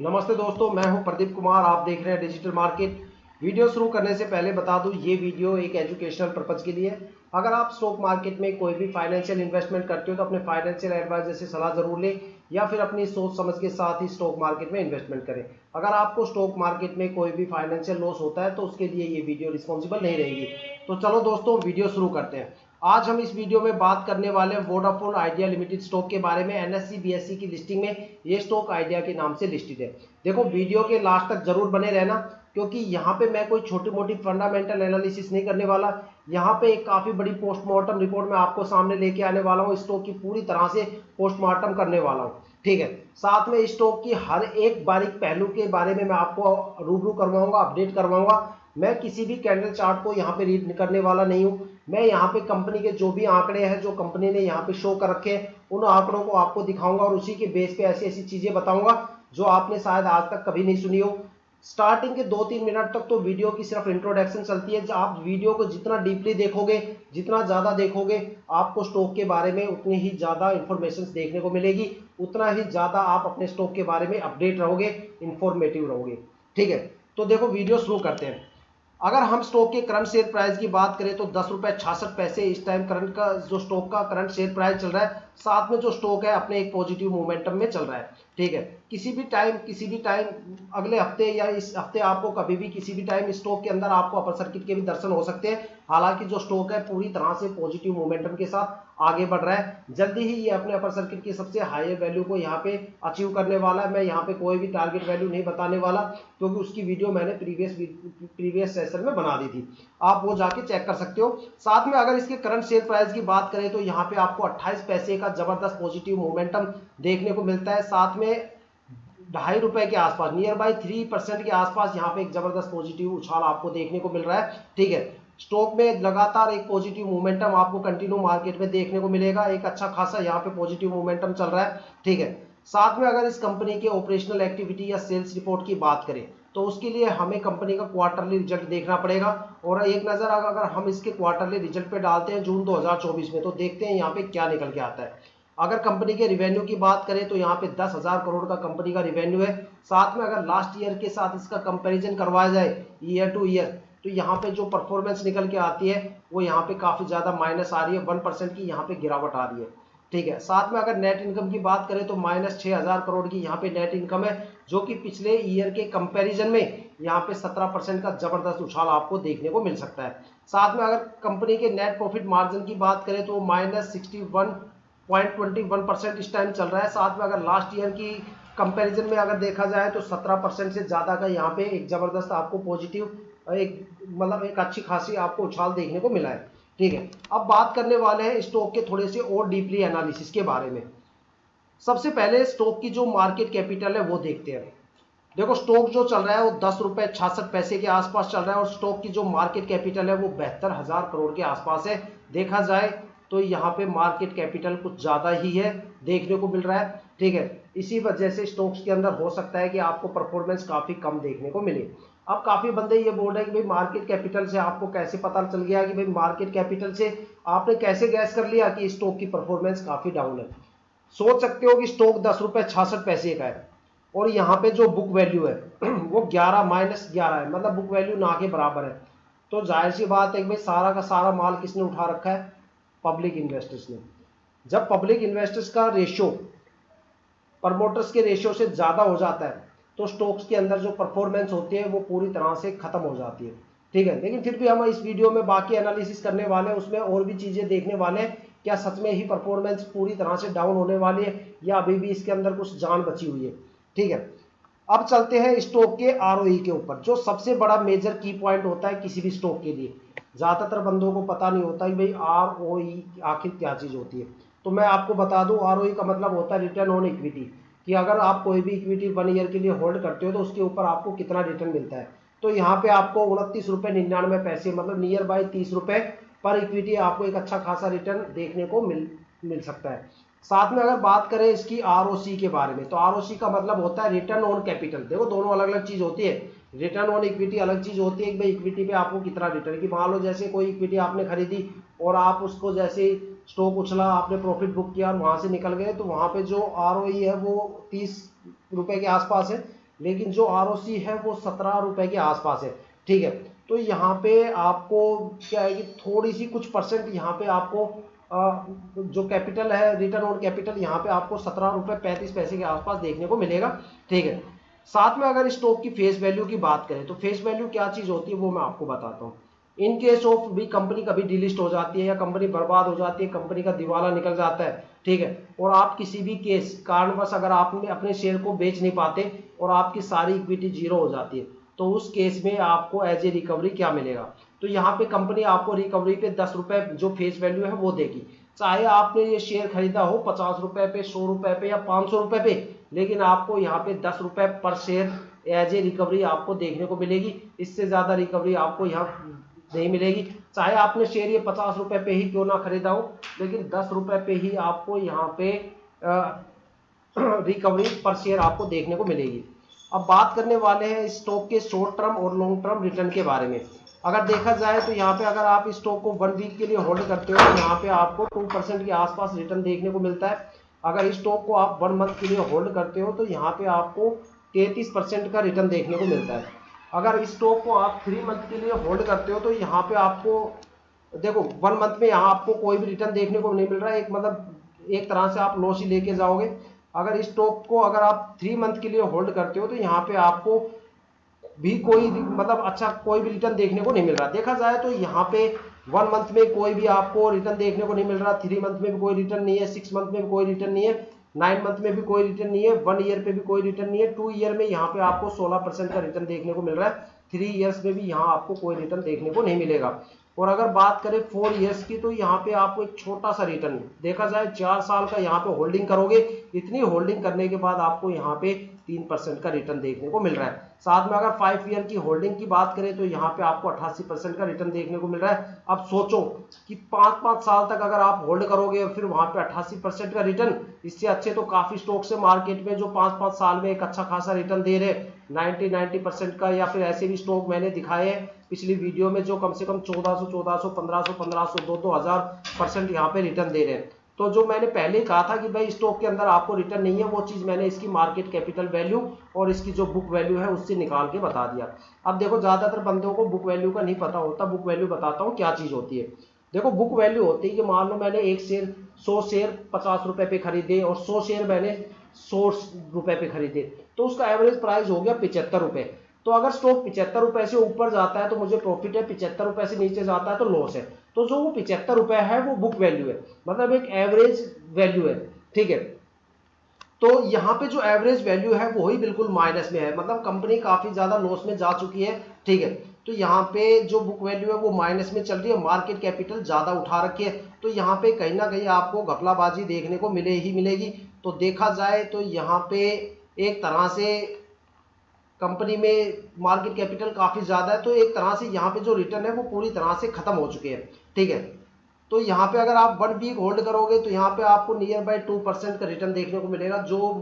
नमस्ते दोस्तों, मैं हूं प्रदीप कुमार। आप देख रहे हैं डिजिटल मार्केट। वीडियो शुरू करने से पहले बता दूं, ये वीडियो एक एजुकेशनल पर्पज़ के लिए है। अगर आप स्टॉक मार्केट में कोई भी फाइनेंशियल इन्वेस्टमेंट करते हो तो अपने फाइनेंशियल एडवाइजर से सलाह जरूर लें या फिर अपनी सोच समझ के साथ ही स्टॉक मार्केट में इन्वेस्टमेंट करें। अगर आपको स्टॉक मार्केट में कोई भी फाइनेंशियल लॉस होता है तो उसके लिए ये वीडियो रिस्पॉन्सिबल नहीं रहेगी। तो चलो दोस्तों, वीडियो शुरू करते हैं। आज हम इस वीडियो में बात करने वाले हैं वोडाफोन आइडिया लिमिटेड स्टॉक के बारे में। एनएससी बीएससी की लिस्टिंग में ये स्टॉक आइडिया के नाम से लिस्टेड है। देखो, वीडियो के लास्ट तक जरूर बने रहना, क्योंकि यहाँ पे मैं कोई छोटी मोटी फंडामेंटल एनालिसिस नहीं करने वाला। यहाँ पे एक काफी बड़ी पोस्टमार्टम रिपोर्ट मैं आपको सामने लेके आने वाला हूँ। स्टॉक की पूरी तरह से पोस्टमार्टम करने वाला हूँ, ठीक है। साथ में स्टॉक की हर एक बारीक पहलू के बारे में मैं आपको रूबरू करवाऊंगा, अपडेट करवाऊंगा। मैं किसी भी कैंडल चार्ट को यहाँ पे रीड करने वाला नहीं हूँ। मैं यहाँ पे कंपनी के जो भी आंकड़े हैं, जो कंपनी ने यहाँ पे शो कर रखे हैं, उन आंकड़ों को आपको दिखाऊंगा और उसी के बेस पे ऐसी ऐसी चीजें बताऊंगा जो आपने शायद आज तक कभी नहीं सुनी हो। स्टार्टिंग के 2-3 मिनट तक तो वीडियो की सिर्फ इंट्रोडक्शन चलती है। जब आप वीडियो को जितना डीपली देखोगे, जितना ज्यादा देखोगे, आपको स्टॉक के बारे में उतनी ही ज्यादा इंफॉर्मेशन देखने को मिलेगी, उतना ही ज्यादा आप अपने स्टॉक के बारे में अपडेट रहोगे, इंफॉर्मेटिव रहोगे, ठीक है। तो देखो, वीडियो शुरू करते हैं। अगर हम स्टॉक के करंट शेयर प्राइस की बात करें तो 10 रुपए 66 पैसे इस टाइम करंट का जो स्टॉक का करंट शेयर प्राइस चल रहा है। साथ में जो स्टॉक है अपने एक पॉजिटिव मोमेंटम में चल रहा है, ठीक है। किसी भी टाइम अगले हफ्ते या इस हफ्ते आपको कभी भी किसी भी टाइम स्टॉक के अंदर आपको अपर सर्किट के भी दर्शन हो सकते हैं। हालांकि जो स्टॉक है पूरी तरह से पॉजिटिव मोमेंटम के साथ आगे बढ़ रहा है। जल्दी ही ये अपने अपर सर्किट की सबसे हाईएस्ट वैल्यू को यहाँ पे अचीव करने वाला है। मैं यहाँ पे कोई भी टारगेट वैल्यू नहीं बताने वाला, क्योंकि उसकी वीडियो मैंने प्रीवियस सेशन में बना दी थी। आप वो जाके चेक कर सकते हो। साथ में अगर इसके करंट शेयर प्राइस की बात करें तो यहाँ पे आपको 28 पैसे का जबरदस्त पॉजिटिव मोमेंटम देखने को मिलता है। साथ में ₹2.5 के आसपास, नियर बाई 3% के आसपास यहाँ पे एक जबरदस्त पॉजिटिव उछाल आपको देखने को मिल रहा है, ठीक है। स्टॉक में लगातार एक पॉजिटिव मोमेंटम आपको कंटिन्यू मार्केट में देखने को मिलेगा। एक अच्छा खासा यहाँ पे पॉजिटिव मोमेंटम चल रहा है, ठीक है। साथ में अगर इस कंपनी के ऑपरेशनल एक्टिविटी या सेल्स रिपोर्ट की बात करें तो उसके लिए हमें कंपनी का क्वार्टरली रिजल्ट देखना पड़ेगा। और एक नजर अगर हम इसके क्वार्टरली रिजल्ट पे डालते हैं जून 2024 में, तो देखते हैं यहाँ पे क्या निकल के आता है। अगर कंपनी के रिवेन्यू की बात करें तो यहाँ पे 10,000 करोड़ का कंपनी का रिवेन्यू है। साथ में अगर लास्ट ईयर के साथ इसका कंपैरिजन करवाया जाए ईयर टू ईयर, तो यहाँ पे जो परफॉर्मेंस निकल के आती है वो यहाँ पे काफी ज्यादा माइनस आ रही है। 1% की यहाँ पे गिरावट आ रही है, ठीक है। साथ में अगर नेट इनकम की बात करें तो -6,000 करोड़ की यहाँ पे नेट इनकम है, जो कि पिछले ईयर के कंपैरिजन में यहाँ पे 17% का जबरदस्त उछाल आपको देखने को मिल सकता है। साथ में अगर कंपनी के नेट प्रॉफिट मार्जिन की बात करें तो -61.21% इस टाइम चल रहा है। साथ में अगर लास्ट ईयर की कंपैरिजन में अगर देखा जाए तो 17% से ज्यादा का यहाँ पे एक जबरदस्त आपको पॉजिटिव एक मतलब एक अच्छी खासी आपको उछाल देखने को मिला है, ठीक है। अब बात करने वाले हैं स्टॉक के थोड़े से और डीपली एनालिसिस के बारे में। सबसे पहले स्टॉक की जो मार्केट कैपिटल है वो देखते हैं। देखो, स्टॉक जो चल रहा है वो 10 रुपए 66 पैसे के आसपास चल रहा है और स्टॉक की जो मार्केट कैपिटल है वो 72,000 करोड़ के आसपास है। देखा जाए तो यहाँ पे मार्केट कैपिटल कुछ ज्यादा ही है देखने को मिल रहा है, ठीक है। इसी वजह से स्टॉक्स के अंदर हो सकता है कि आपको परफॉर्मेंस काफी कम देखने को मिले। अब काफी बंदे ये बोल रहे हैं कि भाई मार्केट कैपिटल से आपको कैसे पता चल गया, कि भाई मार्केट कैपिटल से आपने कैसे गैस कर लिया कि स्टॉक की परफॉर्मेंस काफी डाउन है। सोच सकते हो कि स्टॉक 10 रुपए 66 पैसे का है और यहाँ पे जो बुक वैल्यू है वो 11 है, मतलब बुक वैल्यू ना के बराबर है। तो जाहिर सी बात है कि भाई सारा का सारा माल किसने उठा रखा है? पब्लिक इन्वेस्टर्स ने। जब पब्लिक इन्वेस्टर्स का रेशियो प्रमोटर्स के रेशियो से ज्यादा हो जाता है तो स्टॉक्स के अंदर जो परफॉर्मेंस होती है वो पूरी तरह से खत्म हो जाती है, ठीक है। लेकिन फिर भी हम इस वीडियो में बाकी एनालिसिस करने वाले हैं, उसमें और भी चीजें देखने वाले हैं। क्या सच में ही परफॉर्मेंस पूरी तरह से डाउन होने वाली है या अभी भी इसके अंदर कुछ जान बची हुई है, ठीक है। अब चलते हैं स्टॉक के आरओई के ऊपर, जो सबसे बड़ा मेजर की पॉइंट होता है किसी भी स्टॉक के लिए। ज्यादातर बंदों को पता नहीं होता कि भाई आरओई आखिर क्या चीज होती है। तो मैं आपको बता दूं, आरओई का मतलब होता है रिटर्न ऑन इक्विटी, कि अगर आप कोई भी इक्विटी 1 ईयर के लिए होल्ड करते हो तो उसके ऊपर आपको कितना रिटर्न मिलता है। तो यहाँ पे आपको 29 रुपए 99 पैसे, मतलब नियर बाई 30 रुपए पर इक्विटी आपको एक अच्छा खासा रिटर्न देखने को मिल सकता है। साथ में अगर बात करें इसकी आरओसी के बारे में, तो आरओसी का मतलब होता है रिटर्न ऑन कैपिटल। देखो, दोनों अलग अलग चीज होती है। रिटर्न ऑन इक्विटी अलग चीज होती है कि भाई इक्विटी पे आपको कितना रिटर्न, की मान लो जैसे कोई इक्विटी आपने खरीदी और आप उसको जैसे स्टॉक उछला, आपने प्रॉफिट बुक किया और वहां से निकल गए, तो वहां पे जो आरओई है वो 30 रुपए के आसपास है। लेकिन जो ROC है वो 17 रुपए के आसपास है। ठीक है, तो यहाँ पे आपको क्या है कि थोड़ी सी कुछ परसेंट यहाँ पे आपको जो कैपिटल है, रिटर्न ऑन कैपिटल, यहाँ पे आपको 17 रुपए 35 पैसे के आसपास देखने को मिलेगा। ठीक है, साथ में अगर स्टॉक की फेस वैल्यू की बात करें तो फेस वैल्यू क्या चीज़ होती है वो मैं आपको बताता हूँ। इन केस ऑफ भी कंपनी कभी डिलिस्ट हो जाती है या कंपनी बर्बाद हो जाती है, कंपनी का दिवाला निकल जाता है, ठीक है, और आप किसी भी केस कारणवश अगर आपने अपने शेयर को बेच नहीं पाते और आपकी सारी इक्विटी जीरो हो जाती है, तो उस केस में आपको एज ए रिकवरी क्या मिलेगा? तो यहाँ पे कंपनी आपको रिकवरी पे 10 रुपए जो फेस वैल्यू है वो देगी। चाहे आपने ये शेयर खरीदा हो 50 रुपए पे, 100 रुपए पे या 500 रुपए पे, लेकिन आपको यहाँ पे 10 रुपए पर शेयर एज ए रिकवरी आपको देखने को मिलेगी। इससे ज्यादा रिकवरी आपको यहाँ नहीं मिलेगी। चाहे आपने शेयर ये 50 रुपए पे ही क्यों ना खरीदा हो, लेकिन 10 रुपए पे ही आपको यहाँ पे रिकवरी पर शेयर आपको देखने को मिलेगी। अब बात करने वाले हैं स्टॉक के शॉर्ट टर्म और लॉन्ग टर्म रिटर्न के बारे में। अगर देखा जाए तो यहाँ पे अगर आप स्टॉक को 1 वीक के लिए होल्ड करते हो तो यहाँ पे आपको 2% के आसपास रिटर्न देखने को मिलता है। अगर स्टॉक को आप 1 मंथ के लिए होल्ड करते हो तो यहाँ पे आपको 33% का रिटर्न देखने को मिलता है। अगर स्टॉक को आप 3 मंथ के लिए होल्ड करते हो तो यहाँ पे आपको देखो 1 मंथ में यहाँ आपको कोई भी रिटर्न देखने को नहीं मिल रहा है, एक मतलब एक तरह से आप लॉस ही लेके जाओगे। अगर स्टॉक को अगर आप 3 मंथ के लिए होल्ड करते हो तो यहाँ पे आपको भी कोई मतलब अच्छा कोई भी रिटर्न देखने को नहीं मिल रहा। देखा जाए तो यहाँ पे 1 मंथ में कोई भी आपको रिटर्न देखने को नहीं मिल रहा, 3 मंथ में भी कोई रिटर्न नहीं है, 6 मंथ में भी कोई रिटर्न नहीं है, 9 मंथ में भी कोई रिटर्न नहीं है, 1 ईयर पे भी कोई रिटर्न नहीं है, 2 ईयर में यहाँ पे आपको 16% का रिटर्न देखने को मिल रहा है, 3 ईयर्स में भी यहाँ आपको कोई रिटर्न देखने को नहीं मिलेगा। और अगर बात करें 4 ईयर्स की तो यहाँ पे आपको एक छोटा सा रिटर्न, देखा जाए 4 साल का यहाँ पे होल्डिंग करोगे, इतनी होल्डिंग करने के बाद आपको यहाँ पे 3% का रिटर्न देखने को मिल रहा है। साथ में अगर 5 ईयर की होल्डिंग की बात करें तो यहाँ पे आपको 88% का रिटर्न देखने को मिल रहा है। अब सोचो कि 5-5 साल तक अगर आप होल्ड करोगे और फिर वहां पे 88% का रिटर्न, इससे अच्छे तो काफी स्टॉक से मार्केट में जो 5-5 साल में एक अच्छा खासा रिटर्न दे रहे 90% का, या फिर ऐसे भी स्टॉक मैंने दिखाए हैं पिछली वीडियो में जो कम से कम 1400, 1500, 2,000% यहाँ पे रिटर्न दे रहे हैं। तो जो मैंने पहले कहा था कि भाई स्टॉक के अंदर आपको रिटर्न नहीं है, वो चीज मैंने इसकी मार्केट कैपिटल वैल्यू और इसकी जो बुक वैल्यू है उससे निकाल के बता दिया। अब देखो ज्यादातर बंदों को बुक वैल्यू का नहीं पता होता, बुक वैल्यू बताता हूँ क्या चीज होती है। देखो बुक वैल्यू होती है कि मान लो मैंने एक शेयर 100 शेयर 50 रुपए पे खरीदे और 100 शेयर मैंने 100 रुपए पे खरीदे, तो उसका एवरेज प्राइस हो गया 75 रुपए। तो अगर स्टॉक 75 रुपए से ऊपर जाता है तो मुझे प्रॉफिट है, 75 रुपए से नीचे जाता है तो लॉस है। तो जो वो 75 रुपए है वो बुक वैल्यू है, मतलब एक एवरेज वैल्यू है। ठीक है, तो यहाँ पे जो एवरेज वैल्यू है वो ही बिल्कुल माइनस में है, मतलब कंपनी काफी ज्यादा लॉस में जा चुकी है। ठीक है, तो यहाँ पे जो बुक वैल्यू है वो माइनस में चल रही है, मार्केट कैपिटल ज्यादा उठा रखी है, तो यहाँ पे कहीं ना कहीं आपको घपलाबाजी देखने को मिले ही मिलेगी। तो देखा जाए तो यहाँ पे एक तरह से कंपनी में मार्केट कैपिटल काफी ज्यादा है, तो एक तरह से यहाँ पे जो रिटर्न है वो पूरी तरह से खत्म हो चुके हैं। ठीक है, तो यहाँ पे अगर आप 1 वीक होल्ड करोगे तो यहाँ पे आपको नियर बाय 2% का रिटर्न देखने को मिलेगा, जो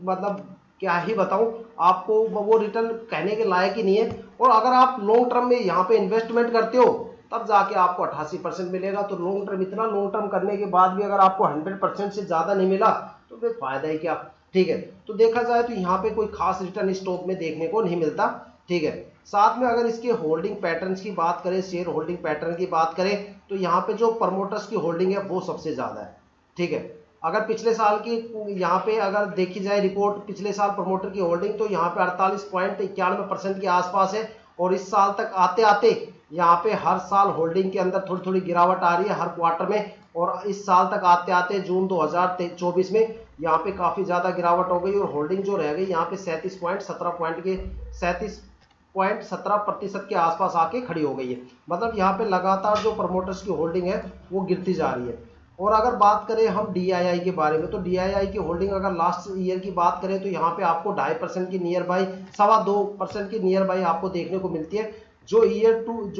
मतलब क्या ही बताऊं आपको, वो रिटर्न कहने के लायक ही नहीं है। और अगर आप लॉन्ग टर्म में यहाँ पे इन्वेस्टमेंट करते हो तब जाके आपको 88% मिलेगा। तो लॉन्ग टर्म, इतना लॉन्ग टर्म करने के बाद भी अगर आपको 100% से ज्यादा नहीं मिला तो फिर फायदा ही क्या। ठीक है, तो देखा जाए तो यहाँ पे कोई खास रिटर्न स्टॉक में देखने को नहीं मिलता। ठीक है, साथ में अगर इसके होल्डिंग पैटर्न्स की बात करें, शेयर होल्डिंग पैटर्न की बात करें, तो यहाँ पे जो प्रमोटर्स की होल्डिंग है वो सबसे ज्यादा है। ठीक है, अगर पिछले साल की यहाँ पे अगर देखी जाए रिपोर्ट, पिछले साल प्रमोटर की होल्डिंग तो यहाँ पे 48.91% के आसपास है, और इस साल तक आते आते यहाँ पे हर साल होल्डिंग के अंदर थोड़ी थोड़ी गिरावट आ रही है हर क्वार्टर में, और इस साल तक आते आते जून 2024 में यहाँ पे काफी ज्यादा गिरावट हो गई और होल्डिंग जो रह गई यहाँ पे 37.17% के आसपास आके खड़ी हो गई है। मतलब यहाँ पे लगातार जो प्रमोटर्स की होल्डिंग है वो गिरती जा रही है। और अगर बात करें हम DII के बारे में, तो DII की होल्डिंग अगर लास्ट ईयर की बात करें तो यहाँ पे आपको 2.5% की नियर बाई, 2.25% की नियर बाई आपको देखने को मिलती है। जो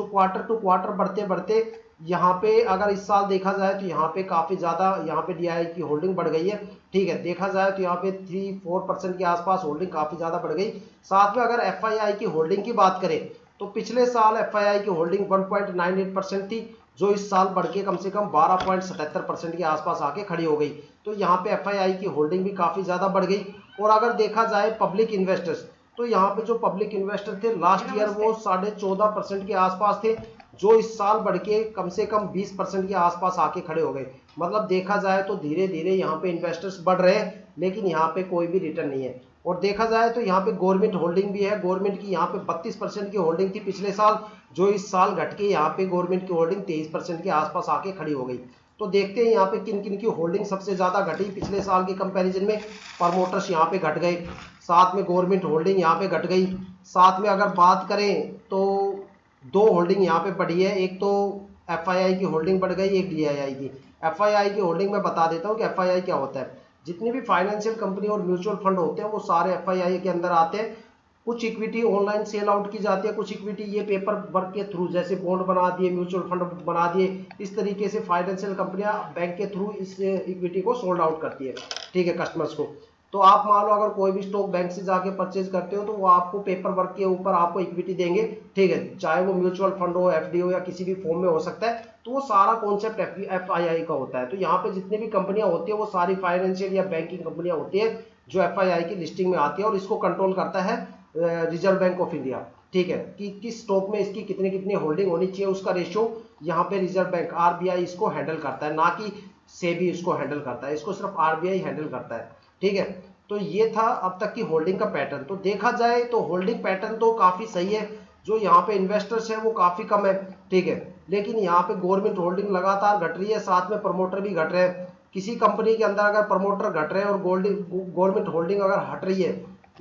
क्वार्टर टू क्वार्टर बढ़ते बढ़ते यहाँ पे अगर इस साल देखा जाए तो यहाँ पे काफी ज्यादा यहाँ पे DII की होल्डिंग बढ़ गई है। ठीक है, देखा जाए तो यहाँ पे 3-4% के आसपास होल्डिंग काफी ज्यादा बढ़ गई। साथ में अगर FII की होल्डिंग की बात करें तो पिछले साल FII की होल्डिंग 1.98% थी, जो इस साल बढ़ के कम से कम 12.77% के आसपास आके खड़ी हो गई। तो यहाँ पे एफआईआई की होल्डिंग भी काफ़ी ज़्यादा बढ़ गई। और अगर देखा जाए पब्लिक इन्वेस्टर्स, तो यहाँ पे जो पब्लिक इन्वेस्टर थे लास्ट ईयर वो 14.5% के आसपास थे, जो इस साल बढ़ के कम से कम 20% के आसपास आके खड़े हो गए। मतलब देखा जाए तो धीरे धीरे यहाँ पे इन्वेस्टर्स बढ़ रहे हैं, लेकिन यहाँ पे कोई भी रिटर्न नहीं है। और देखा जाए तो यहाँ पे गवर्नमेंट होल्डिंग भी है। गवर्नमेंट की यहाँ पे 32% की होल्डिंग थी पिछले साल, जो इस साल घट के यहाँ पे गवर्नमेंट की होल्डिंग 23% के आसपास आके खड़ी हो गई। तो देखते हैं यहाँ पे किन किन की होल्डिंग सबसे ज़्यादा घटी पिछले साल के कंपैरिजन में। प्रमोटर्स यहाँ पे घट गए, साथ में गवर्नमेंट होल्डिंग यहाँ पे घट गई। साथ में अगर बात करें तो दो होल्डिंग यहाँ पे बढ़ी है, एक तो एफआईआई की होल्डिंग बढ़ गई, एक डीआईआई की। एफआईआई की होल्डिंग मैं बता देता हूँ कि एफआईआई क्या होता है। जितनी भी फाइनेंशियल कंपनी और म्यूचुअल फंड होते हैं वो सारे एफआईआई के अंदर आते हैं। कुछ इक्विटी ऑनलाइन सेल आउट की जाती है, कुछ इक्विटी ये पेपर वर्क के थ्रू, जैसे बॉन्ड बना दिए, म्यूचुअल फंड बना दिए, इस तरीके से फाइनेंशियल कंपनियां बैंक के थ्रू इस इक्विटी को सोल्ड आउट करती है, ठीक है, कस्टमर्स को। तो आप मान लो अगर कोई भी स्टॉक बैंक से जाके परचेज करते हो तो वो आपको पेपर वर्क के ऊपर आपको इक्विटी देंगे, ठीक है, चाहे वो म्यूचुअल फंड हो, एफडी हो, या किसी भी फॉर्म में हो सकता है। तो वो सारा कॉन्सेप्ट एफआईआई का होता है। तो यहाँ पे जितनी भी कंपनियां होती है वो सारी फाइनेंशियल या बैंकिंग कंपनियां होती है जो एफआईआई की लिस्टिंग में आती है, और इसको कंट्रोल करता है रिजर्व बैंक ऑफ इंडिया, ठीक है, कि किस स्टॉक में इसकी कितनी कितनी होल्डिंग होनी चाहिए, उसका रेशियो यहाँ पे रिजर्व बैंक आरबीआई इसको हैंडल करता है, ना कि सेबी इसको हैंडल करता है, इसको सिर्फ आरबीआई हैंडल करता है, ठीक है। तो ये था अब तक की होल्डिंग का पैटर्न। तो देखा जाए तो होल्डिंग पैटर्न तो काफ़ी सही है, जो यहाँ पे इन्वेस्टर्स है वो काफ़ी कम है, ठीक है, लेकिन यहाँ पे गवर्नमेंट होल्डिंग लगातार घट रही है, साथ में प्रमोटर भी घट रहे हैं। किसी कंपनी के अंदर अगर प्रमोटर घट रहे हैं और गवर्नमेंट होल्डिंग अगर हट रही है,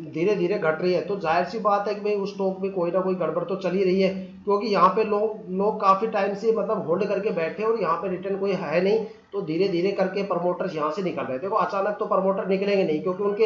धीरे धीरे घट रही है, तो जाहिर सी बात है कि भाई उस स्टॉक में कोई ना कोई गड़बड़ तो चल ही रही है, क्योंकि यहाँ पे लोग काफ़ी टाइम से मतलब होल्ड करके बैठे और यहाँ पे रिटर्न कोई है नहीं। तो धीरे धीरे करके प्रमोटर्स यहाँ से निकल रहे हैं। देखो अचानक तो प्रमोटर निकलेंगे नहीं, क्योंकि उनके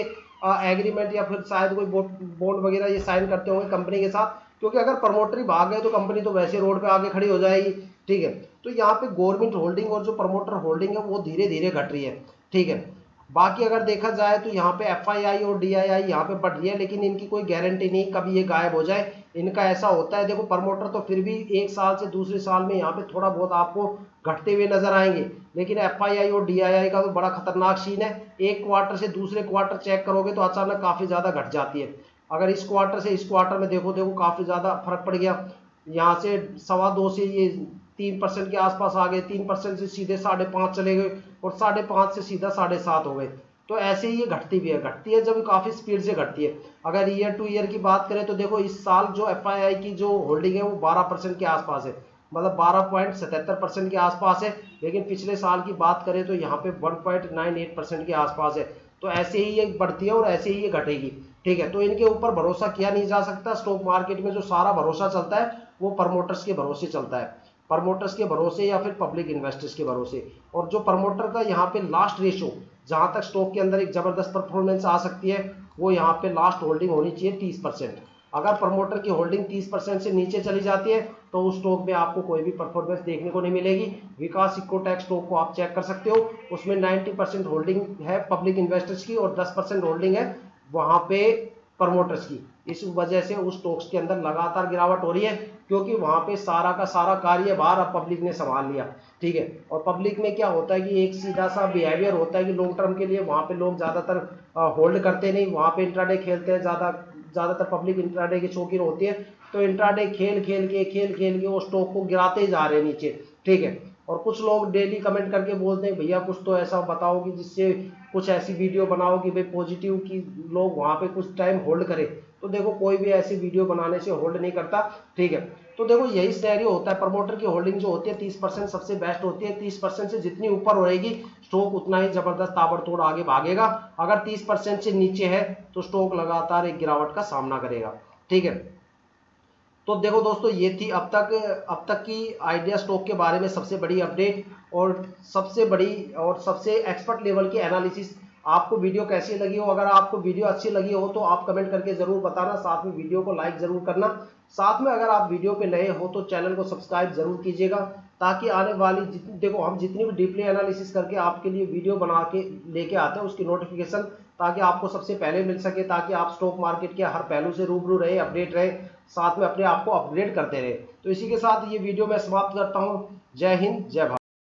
एग्रीमेंट या फिर शायद कोई बॉन्ड वगैरह ये साइन करते होंगे कंपनी के साथ, क्योंकि अगर प्रमोटर ही भाग गए तो कंपनी तो वैसे रोड पे आके खड़ी हो जाएगी, ठीक है। तो यहाँ पे गवर्नमेंट होल्डिंग और जो प्रमोटर होल्डिंग है वो धीरे धीरे घट रही है, ठीक है। बाकी अगर देखा जाए तो यहाँ पे एफआईआई और डीआईआई यहाँ पे बढ़ रही है, लेकिन इनकी कोई गारंटी नहीं कभी ये गायब हो जाए। इनका ऐसा होता है, देखो प्रमोटर तो फिर भी एक साल से दूसरे साल में यहाँ पे थोड़ा बहुत आपको घटते हुए नजर आएंगे, लेकिन एफआईआई और डीआईआई का तो बड़ा खतरनाक सीन है। एक क्वार्टर से दूसरे क्वार्टर चेक करोगे तो अचानक काफी ज्यादा घट जाती है। अगर इस क्वार्टर से इस क्वार्टर में देखो काफी ज्यादा फर्क पड़ गया। यहाँ से 2.25 से ये 3% के आसपास आ गए, 3% से सीधे 5.5 चले गए, और 5.5 से सीधा 7.5 हो गए। तो ऐसे ही ये घटती है जब काफी स्पीड से घटती है। अगर ईयर टू ईयर की बात करें तो देखो इस साल जो एफआईआई की जो होल्डिंग है वो 12% के आसपास है, मतलब 12.77% के आसपास है। लेकिन पिछले साल की बात करें तो यहाँ पे 1.98% के आसपास है। तो ऐसे ही ये बढ़ती है और ऐसे ही ये घटेगी, ठीक है। तो इनके ऊपर भरोसा किया नहीं जा सकता। स्टॉक मार्केट में जो सारा भरोसा चलता है वो प्रमोटर्स के भरोसे चलता है, प्रमोटर्स के भरोसे या फिर पब्लिक इन्वेस्टर्स के भरोसे। और जो प्रमोटर का यहाँ पे लास्ट रेशो, जहां तक स्टॉक के अंदर एक जबरदस्त परफॉर्मेंस आ सकती है, वो यहाँ पे लास्ट होल्डिंग होनी चाहिए 30%। अगर प्रमोटर की होल्डिंग 30% से नीचे चली जाती है तो उस स्टॉक में आपको कोई भी परफॉर्मेंस देखने को नहीं मिलेगी। विकास इकोटेक स्टॉक को आप चेक कर सकते हो, उसमें 90% होल्डिंग है पब्लिक इन्वेस्टर्स की और 10% होल्डिंग है वहां पे प्रमोटर्स की। इस वजह से उस स्टॉक्स के अंदर लगातार गिरावट हो रही है, क्योंकि वहां पे सारा का सारा कार्यभार अब पब्लिक ने संभाल लिया, ठीक है। और पब्लिक में क्या होता है कि एक सीधा सा बिहेवियर होता है कि लॉन्ग टर्म के लिए वहां पे लोग ज्यादातर होल्ड करते नहीं, वहां पे इंट्राडे खेलते हैं, ज्यादातर पब्लिक इंट्राडे की शौकीन होती है। तो इंट्राडे खेल खेल के वो स्टॉक को गिराते ही जा रहे हैं नीचे, ठीक है। और कुछ लोग डेली कमेंट करके बोलते हैं भैया कुछ तो ऐसा बताओ कि जिससे कुछ ऐसी वीडियो बनाओ कि भाई पॉजिटिव की लोग वहां पे कुछ टाइम होल्ड करें। तो देखो कोई भी ऐसी वीडियो बनाने से होल्ड नहीं करता, ठीक है। तो देखो यही सिनेरियो होता है। प्रमोटर की होल्डिंग जो होती है 30% सबसे बेस्ट होती है। 30% से जितनी ऊपर रहेगी स्टॉक उतना ही जबरदस्त ताबड़तोड़ आगे भागेगा। अगर 30% से नीचे है तो स्टॉक लगातार एक गिरावट का सामना करेगा, ठीक है। तो देखो दोस्तों ये थी अब तक की आइडिया स्टॉक के बारे में सबसे बड़ी अपडेट और सबसे बड़ी और सबसे एक्सपर्ट लेवल की एनालिसिस। आपको वीडियो कैसी लगी हो? अगर आपको वीडियो अच्छी लगी हो तो आप कमेंट करके जरूर बताना, साथ में वीडियो को लाइक जरूर करना। साथ में अगर आप वीडियो पे नए हो तो चैनल को सब्सक्राइब जरूर कीजिएगा, ताकि आने वाली देखो हम जितनी भी डीपली एनालिसिस करके आपके लिए वीडियो बना के लेके आते हैं उसकी नोटिफिकेशन ताकि आपको सबसे पहले मिल सके, ताकि आप स्टॉक मार्केट के हर पहलू से रूबरू रहे, अपडेट रहे, साथ में अपने आप को अपग्रेड करते रहे। तो इसी के साथ ये वीडियो मैं समाप्त करता हूँ। जय हिंद, जय भारत।